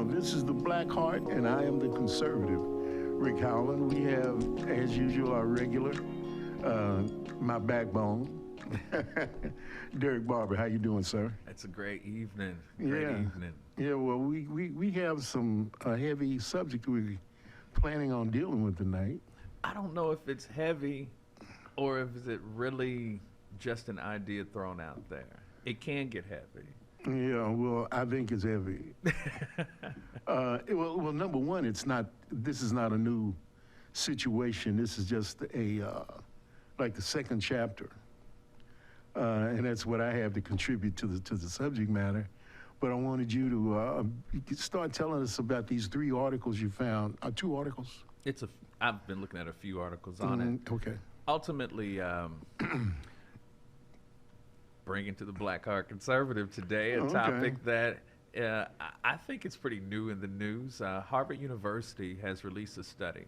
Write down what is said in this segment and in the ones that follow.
This is the Blackheart, and I am the conservative, Rick Howland. We have, as usual, our regular, my backbone, Derek Barber. How you doing, sir? It's a great evening. Great evening. Yeah, well, we have some heavy subject we're planning on dealing with tonight. I don't know if it's heavy or if it's really just an idea thrown out there. It can get heavy. Yeah, well, I think it's heavy. Well, number one, this is not a new situation. This is just like the second chapter. And that's what I have to contribute to the subject matter. But I wanted you to start telling us about these three articles you found. Two articles? I've been looking at a few articles on it. Okay. Ultimately, bringing to the Blackheart Conservative today a topic that I think it's pretty new in the news. Harvard University has released a study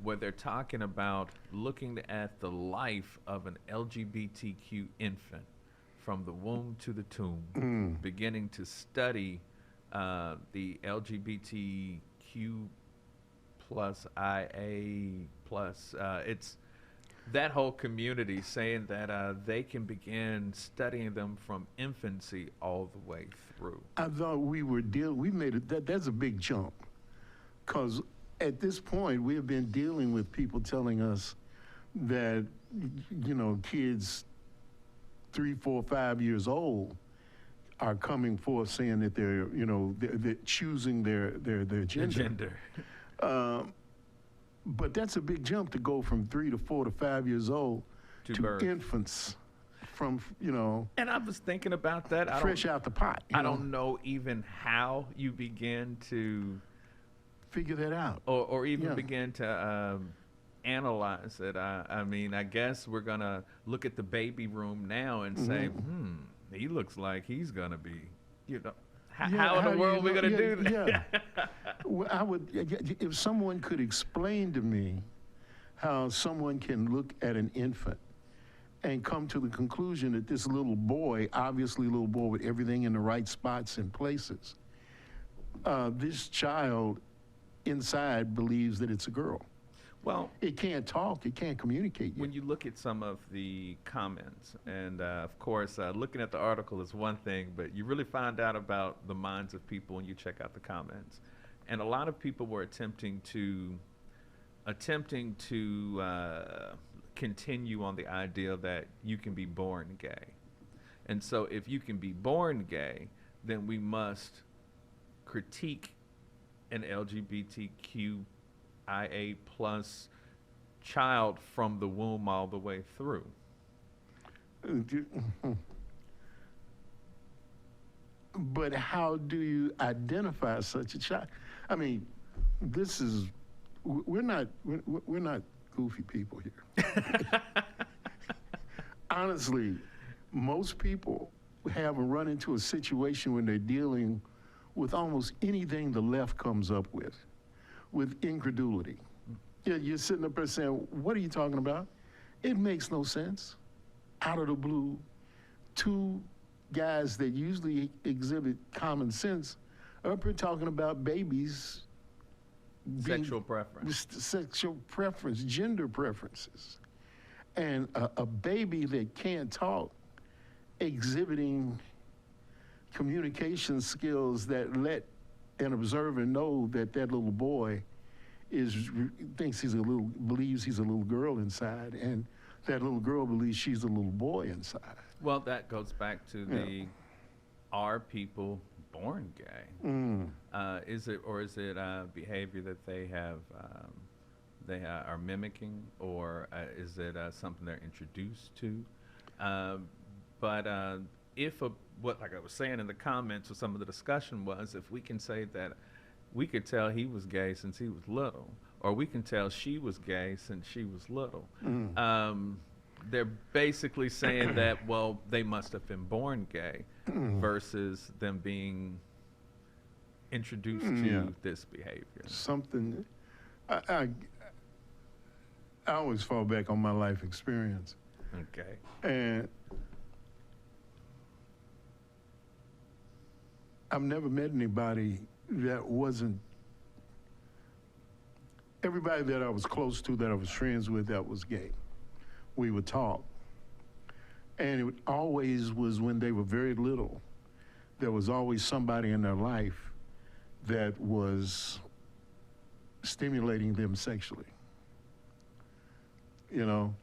where they're talking about looking at the life of an LGBTQ infant from the womb to the tomb, beginning to study the LGBTQ plus IA plus. It's that whole community saying that they can begin studying them from infancy all the way through. I thought we made it, that's a big jump. Because at this point, we have been dealing with people telling us that, kids 3, 4, 5 years old are coming forth saying that they're choosing their gender. But that's a big jump to go from 3 to 4 to 5 years old to infants from, And I was thinking about that. Fresh out the pot. I don't know even how you begin to figure that out. Or even begin to analyze it. I mean, I guess we're going to look at the baby room now and say, he looks like he's going to be, how in the world are we going to do that? Yeah. Well, if someone could explain to me how someone can look at an infant and come to the conclusion that this little boy, obviously a little boy with everything in the right spots and places, this child inside believes that it's a girl. Well, it can't talk, it can't communicate yet. When you look at some of the comments, and of course, looking at the article is one thing, but you really find out about the minds of people when you check out the comments. And a lot of people were attempting to continue on the idea that you can be born gay. And so if you can be born gay, then we must critique an LGBTQIA plus child from the womb all the way through. But how do you identify such a child? I mean, we're not goofy people here. Honestly, most people haven't run into a situation when they're dealing with almost anything the left comes up with incredulity. You're sitting up there saying, what are you talking about? It makes no sense. Out of the blue, two guys that usually exhibit common sense are up here talking about babies. Sexual preference, gender preferences. And a baby that can't talk exhibiting communication skills that let an observer know that little boy believes he's a little girl inside, and that little girl believes she's a little boy inside. Well, that goes back to are people born gay? Is it behavior that they are mimicking, or is it something they're introduced to? But like I was saying in the comments, or some of the discussion was, if we can say that we could tell he was gay since he was little, or we can tell she was gay since she was little. They're basically saying that, well, they must have been born gay versus them being introduced to this behavior. Something, I always fall back on my life experience. Okay. And I've never met anybody that wasn't, everybody that I was close to, that I was friends with, that was gay, we would talk. And it always was when they were very little, there was always somebody in their life that was stimulating them sexually, you know?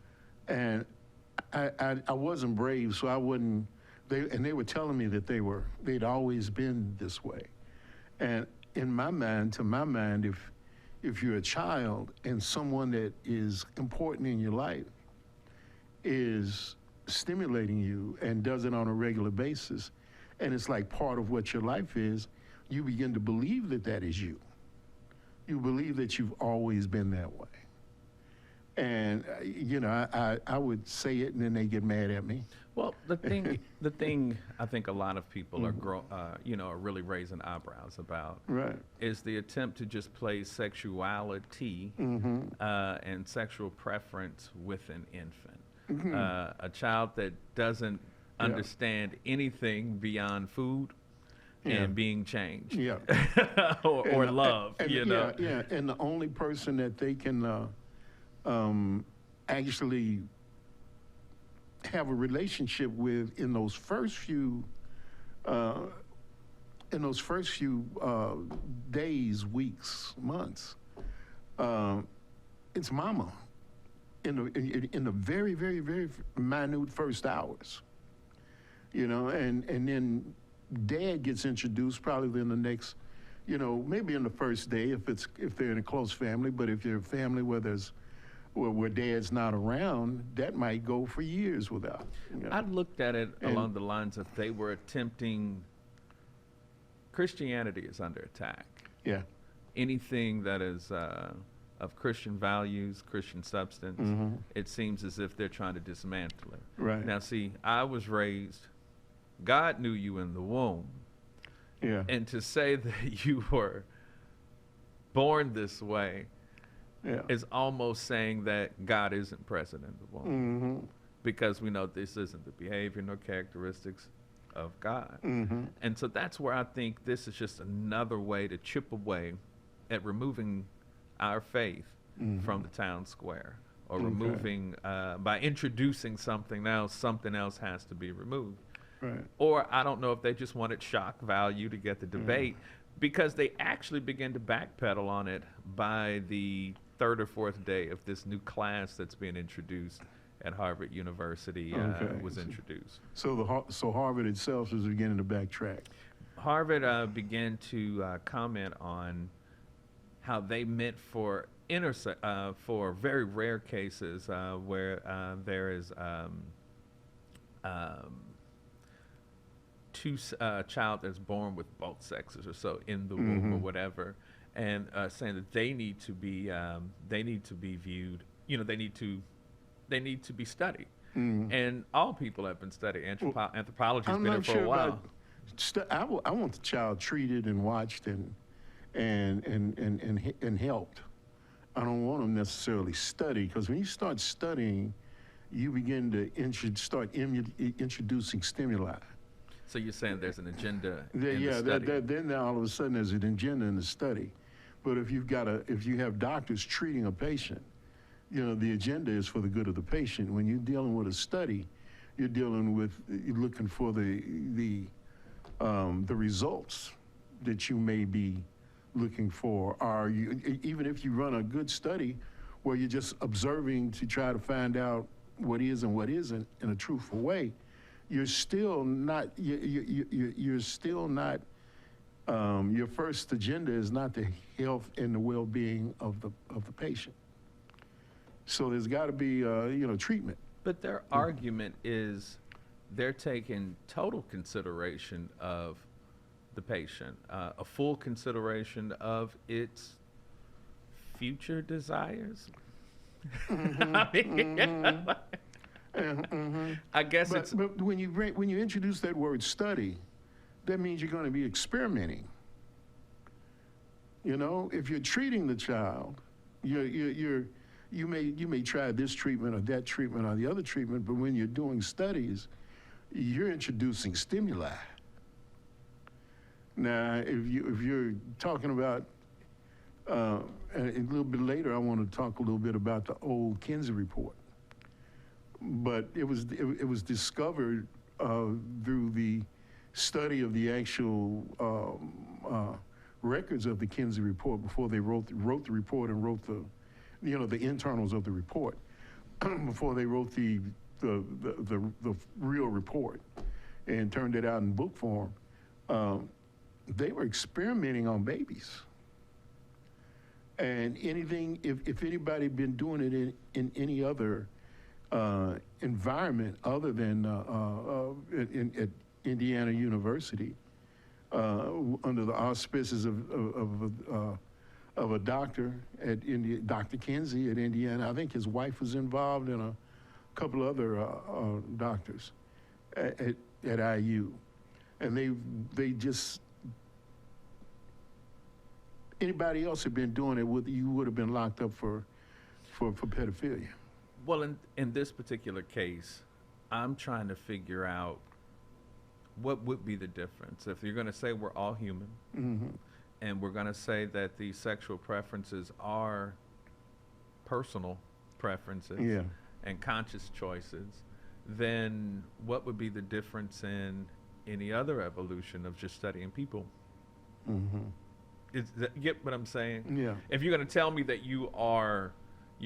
And I wasn't brave, so I wouldn't, they were telling me that they'd always been this way. And in my mind, to my mind, if you're a child and someone that is important in your life is stimulating you and does it on a regular basis, and it's like part of what your life is, you begin to believe that that is you. You believe that you've always been that way. And, you know, I would say it and then they get mad at me. Well, the thing I think a lot of people are really raising eyebrows about is the attempt to just place sexuality and sexual preference with an infant. A child that doesn't understand anything beyond food and being changed or love, you know. And the only person that they can actually have a relationship with in those first few days, weeks, months, it's mama in the very, very, very minute first hours, you know, and then dad gets introduced probably in the next, you know, maybe in the first day if they're in a close family, but if they're a family where dad's not around, that might go for years without. You know? I looked at it along the lines of they were attempting, Christianity is under attack. Yeah. Anything that is of Christian values, Christian substance, it seems as if they're trying to dismantle it. Right. Now, see, I was raised, God knew you in the womb. Yeah. And to say that you were born this way is almost saying that God isn't present in the womb. Because we know this isn't the behavior nor characteristics of God. And so that's where I think this is just another way to chip away at removing our faith from the town square, or removing, by introducing something else, something else has to be removed. Right. Or I don't know if they just wanted shock value to get the debate, because they actually began to backpedal on it by the third or fourth day of this new class that's being introduced at Harvard University was introduced. So Harvard itself is beginning to backtrack. Harvard began to comment on how they meant for very rare cases where there is child that's born with both sexes or so in the womb or whatever, and saying that they need to be viewed. You know, they need to be studied. And all people have been studied. Anthropology has been there for a while. I want the child treated and watched and helped. I don't want them necessarily studied, because when you start studying, you begin to start introducing stimuli. So you're saying there's an agenda in the study? Then all of a sudden there's an agenda in the study. But if you have doctors treating a patient, you know, the agenda is for the good of the patient. When you're dealing with a study, you're looking for the results that you may be looking for. Or even if you run a good study where you're just observing to try to find out what is and what isn't in a truthful way, you're still not. You're still not. Your first agenda is not the health and the well-being of the patient. So there's got to be treatment. But their argument is they're taking total consideration of the patient, a full consideration of its future desires. I guess but when you introduce that word study, that means you're going to be experimenting. You know, if you're treating the child, you may try this treatment or that treatment or the other treatment, but when you're doing studies, you're introducing stimuli. Now, if you're talking about and a little bit later, I want to talk a little bit about the old Kinsey report. But it was discovered through the study of the actual records of the Kinsey report before they wrote the report and wrote the internals of the report before they wrote the real report and turned it out in book form. They were experimenting on babies. And anything, if anybody had been doing it in any other environment other than at Indiana University, under the auspices of a doctor at Dr. Kinsey at Indiana. I think his wife was involved and a couple other doctors at IU, and they just. Anybody else had been doing it, you would have been locked up for pedophilia. Well, in this particular case, I'm trying to figure out what would be the difference. If you're going to say we're all human, Mm-hmm. and we're going to say that these sexual preferences are personal preferences Yeah. and conscious choices, then what would be the difference in any other evolution of just studying people? Mm-hmm. You get what I'm saying? Yeah. If you're going to tell me that you're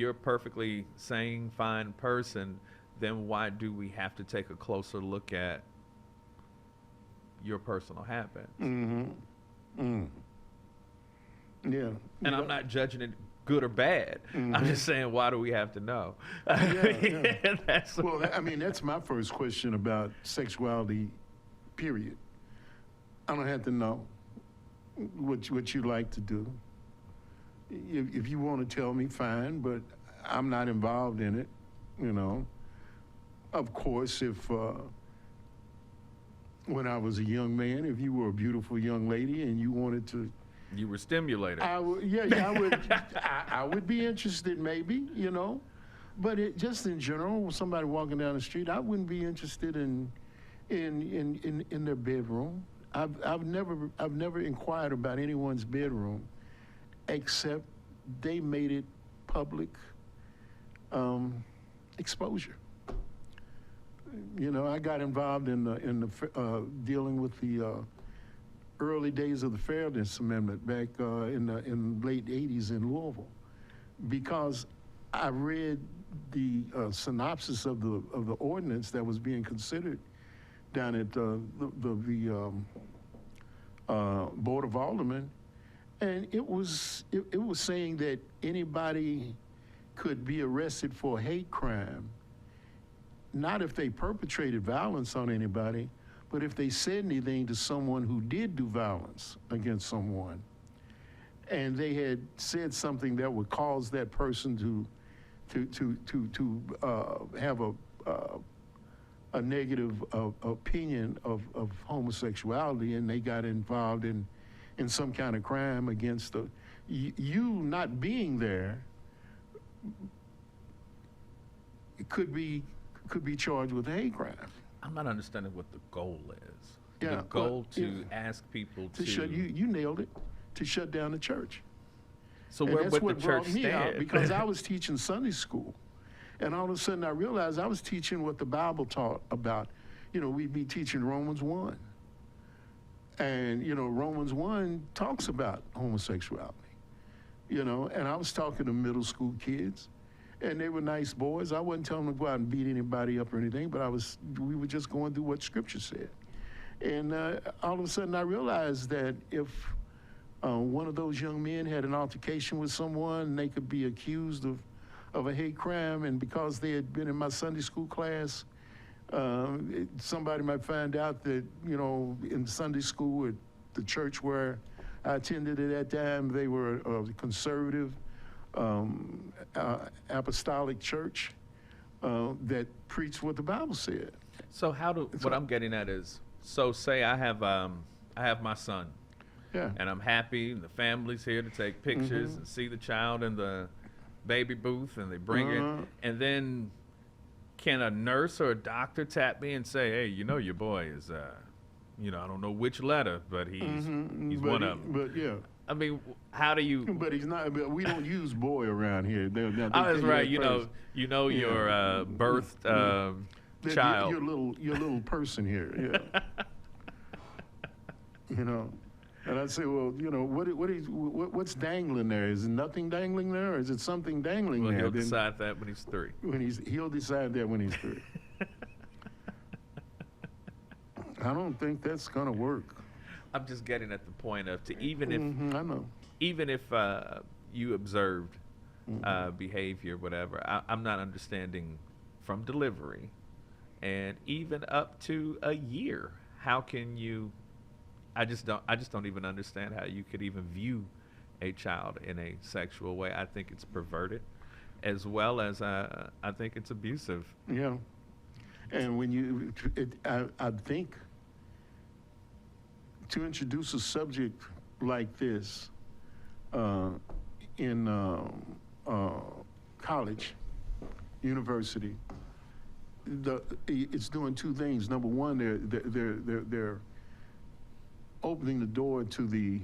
a perfectly sane, fine person, then why do we have to take a closer look at your personal habits? Mm-hmm. Mm. Yeah. And I'm not judging it good or bad. Mm-hmm. I'm just saying, why do we have to know? Yeah. That's Well, that's my first question about sexuality, period. I don't have to know what you like to do. If you want to tell me, fine, but I'm not involved in it, Of course, if when I was a young man, if you were a beautiful young lady and you wanted to, you were stimulated. I would, I would be interested, maybe, But just in general, somebody walking down the street, I wouldn't be interested in their bedroom. I've never inquired about anyone's bedroom, except they made it public exposure. I got involved in the dealing with the early days of the Fairness Amendment back in the late '80s in Louisville, because I read the synopsis of the ordinance that was being considered down at the Board of Aldermen, and it was saying that anybody could be arrested for a hate crime, not if they perpetrated violence on anybody, but if they said anything to someone who did do violence against someone, and they had said something that would cause that person to have a negative opinion of homosexuality, and they got involved in some kind of crime against you not being there could be charged with a hate crime. I'm not understanding what the goal is. Yeah, the goal to ask people to shut you nailed it, to shut down the church. So And where that's would what the church brought me out, stand? because I was teaching Sunday school, and all of a sudden I realized I was teaching what the Bible taught about. We'd be teaching Romans 1, and Romans 1 talks about homosexuality. And I was talking to middle school kids, and they were nice boys. I wasn't telling them to go out and beat anybody up or anything, but we were just going through what Scripture said. And all of a sudden I realized that if one of those young men had an altercation with someone, they could be accused of a hate crime, and because they had been in my Sunday school class, somebody might find out that, in Sunday school at the church where I attended at that time, they were a conservative, apostolic church that preached what the Bible said. So what I'm getting at is, so say I have my son, Yeah. and I'm happy, and the family's here to take pictures and see the child in the baby booth, and they bring it, and then can a nurse or a doctor tap me and say, hey, your boy is I don't know which letter, but he's but one of them. But yeah, I mean, how do you? but he's not. But we don't use boy around here. They Oh, that's tell you right. that You first. know your birthed That child. Your little person here. Yeah. And I say, well, what's dangling there? Is nothing dangling there, or is it something dangling Well, there? he'll Then decide that when he's 3. he'll decide that when he's 3. I don't think that's gonna work. I'm just getting at the point of even if I know. even if you observed behavior, whatever, I'm not understanding from delivery, and even up to a year. How can you? I just don't even understand how you could even view a child in a sexual way. I think it's perverted, as well as I think it's abusive. Yeah. And when I think to introduce a subject like this in college, university, it's doing two things. Number one, they're opening the door to the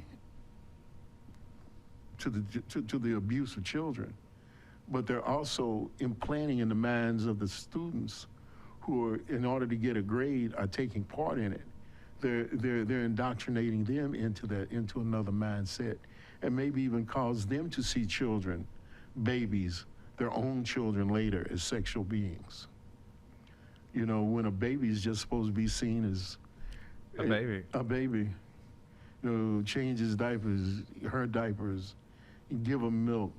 abuse of children, but they're also implanting in the minds of the students who are, in order to get a grade, are taking part in it. They're indoctrinating them into another mindset, and maybe even cause them to see children, babies, their own children later as sexual beings. When a baby is just supposed to be seen as A baby. A baby. Change his diapers, her diapers, give him milk.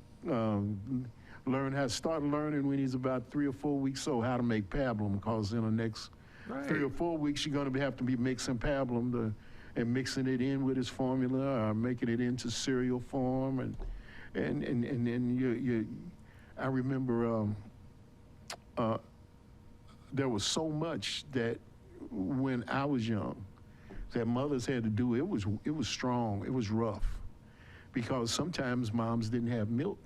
Start learning when he's about 3 or 4 weeks old how to make pablum, because in the next 3 or 4 weeks you're going to have to be mixing pablum and mixing it in with his formula, or making it into cereal form, and you. I remember there was so much that when I was young that mothers had to do. It was strong. It was rough, because sometimes moms didn't have milk,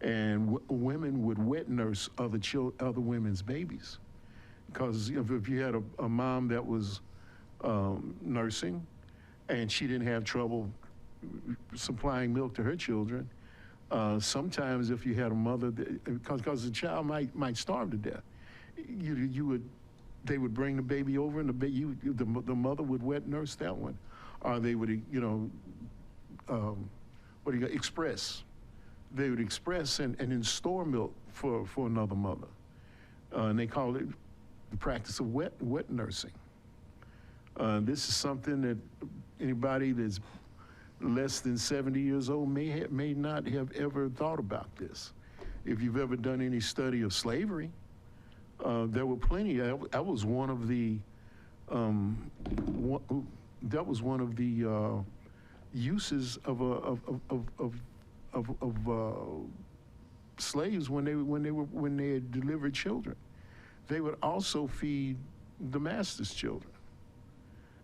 and women would wet nurse other women's babies, because if you had a mom that was nursing, and she didn't have trouble supplying milk to her children, sometimes if you had a mother, because the child might starve to death, they would bring the baby over, and the mother would wet nurse that one, or they would express. They would express and then store milk for another mother, and they call it the practice of wet nursing. This is something that anybody that's less than 70 years old may not have ever thought about this. If you've ever done any study of slavery, there were plenty. That was one of the uses of slaves when they had delivered children. They would also feed the master's children.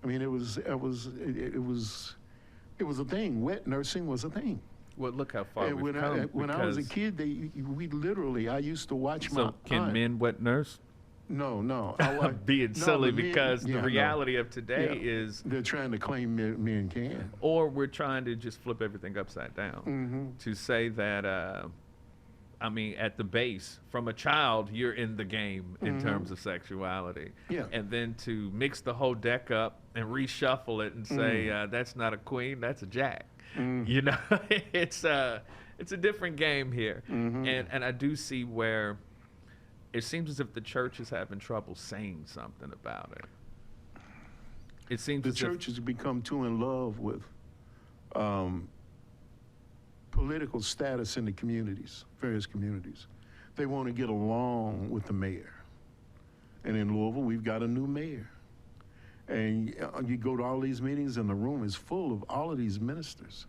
I mean, it was a thing. Wet nursing was a thing. Well, look how far And we've come. when I was a kid, I used to watch my So can aunt. men wet nurse? No. Being silly, the men- because yeah, the no. reality of today Yeah. is, They're trying to claim men can. or we're trying to just flip everything upside down to say that, at the base, from a child, you're in the game in terms of sexuality. Yeah. And then to mix the whole deck up and reshuffle it and say, that's not a queen, that's a jack. It's a different game here. And I do see where it seems as if the church is having trouble saying something about it. It seems The as church if, has become too in love with political status in the communities, various communities. They want to get along with the mayor. And in Louisville, we've got a new mayor. And you go to all these meetings, and the room is full of all of these ministers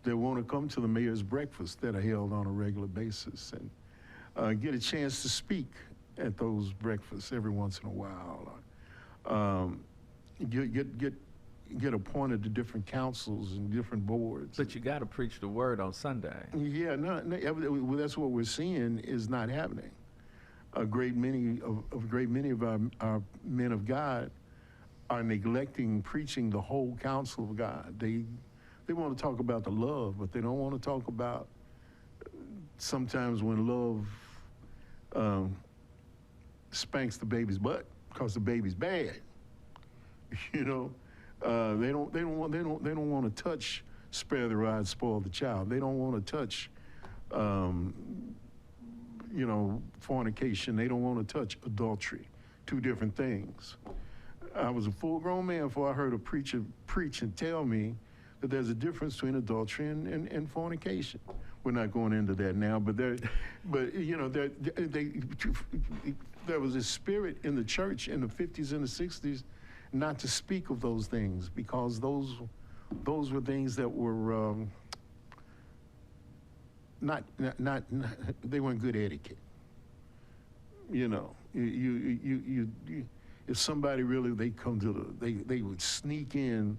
that want to come to the mayor's breakfast that are held on a regular basis, and get a chance to speak at those breakfasts every once in a while. Get appointed to different councils and different boards. but you got to preach the word on Sunday. Yeah, no, well, that's what we're seeing is not happening. A great many of our men of God are neglecting preaching the whole counsel of God. They want to talk about the love, but they don't want to talk about sometimes when love spanks the baby's butt because the baby's bad. You know, they don't want to touch spare the rod, spoil the child. They don't want to touch, you know, fornication. They don't want to touch adultery. Two different things. I was a full-grown man before I heard a preacher preach and tell me that there's a difference between adultery and fornication. We're not going into that now, but you know, there was a spirit in the church in the 50s and the 60s not to speak of those things because those were things that were not they weren't good etiquette. You know, you if somebody really they would sneak in,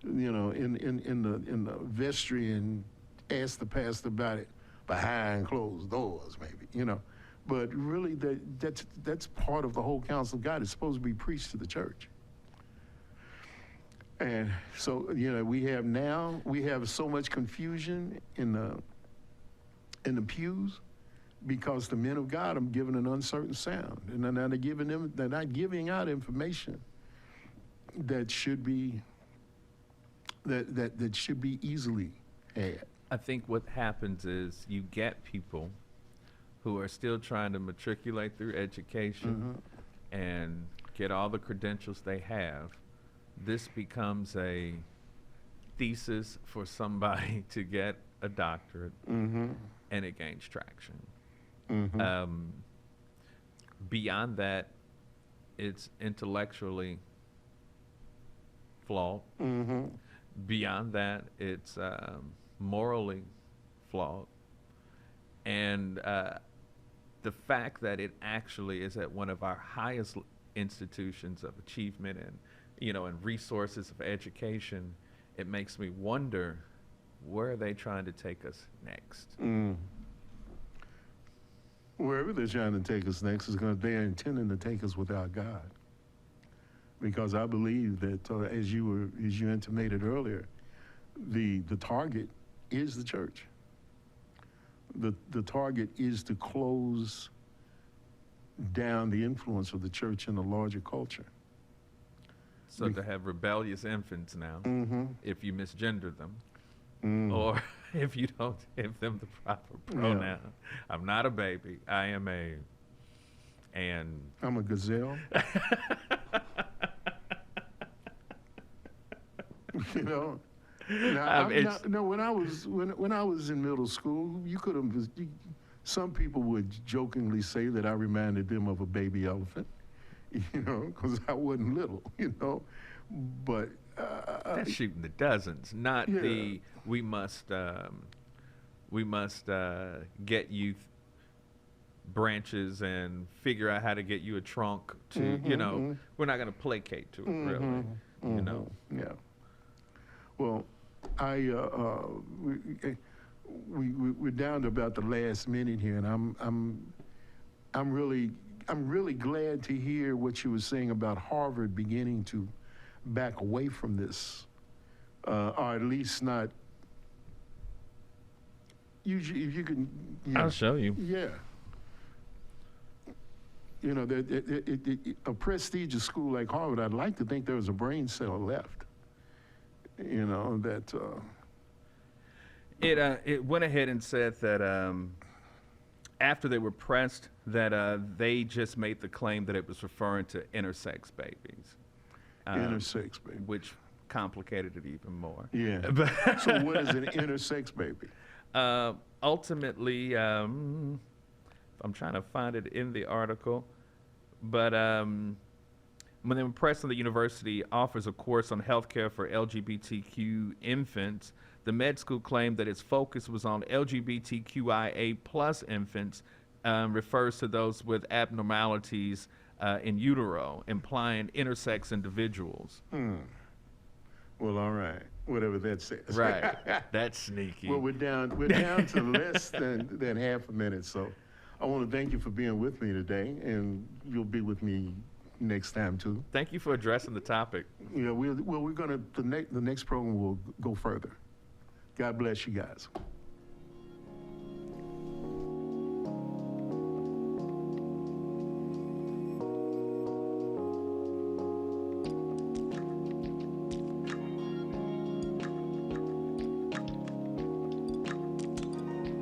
you know, in the vestry and ask the pastor about it behind closed doors, maybe, you know. But really, that's part of the whole counsel of God. It's supposed to be preached to the church. And so, you know, we have so much confusion in the pews because the men of God are given an uncertain sound, and they're not giving out information that should be that should be easily had. I think what happens is you get people who are still trying to matriculate through education and get all the credentials they have. This becomes a thesis for somebody to get a doctorate, and it gains traction. Beyond that, it's intellectually flawed. Beyond that, it's morally flawed. And the fact that it actually is at one of our highest institutions of achievement and, you know, and resources of education, it makes me wonder, where are they trying to take us next? Wherever they're trying to take us next is because they're intending to take us without God. Because I believe that, as you intimated earlier, the target is the church. The target is to close down the influence of the church in the larger culture. So to have rebellious infants now, if you misgender them, or if you don't give them the proper pronoun. I'm not a baby. I am I'm a gazelle. You know. Now, when I was in middle school, some people would jokingly say that I reminded them of a baby elephant, you know, because I wasn't little, you know. But that's shooting the dozens, not the we must get you branches and figure out how to get you a trunk to, you know, we're not going to placate to it, really, you know. Yeah. Well, we're down to about the last minute here, and I'm really glad to hear what you were saying about Harvard beginning to back away from this, or at least not. If you can, I'll show you. Yeah. You know, a prestigious school like Harvard, I'd like to think there was a brain cell left. You know, that... It went ahead and said that after they were pressed, that they just made the claim that it was referring to intersex babies. Intersex baby. Which complicated it even more. Yeah. So what is an intersex baby? Ultimately, I'm trying to find it in the article, but when they were pressed on the university offers a course on healthcare for LGBTQ infants, the med school claimed that its focus was on LGBTQIA plus infants, refers to those with abnormalities in utero, implying intersex individuals. Well, all right, whatever that says. Right, that's sneaky. Well, we're down to less than half a minute, so I want to thank you for being with me today, and you'll be with me next time too. Thank you for addressing the topic. Yeah, we're gonna, the next program will go further. God bless you guys.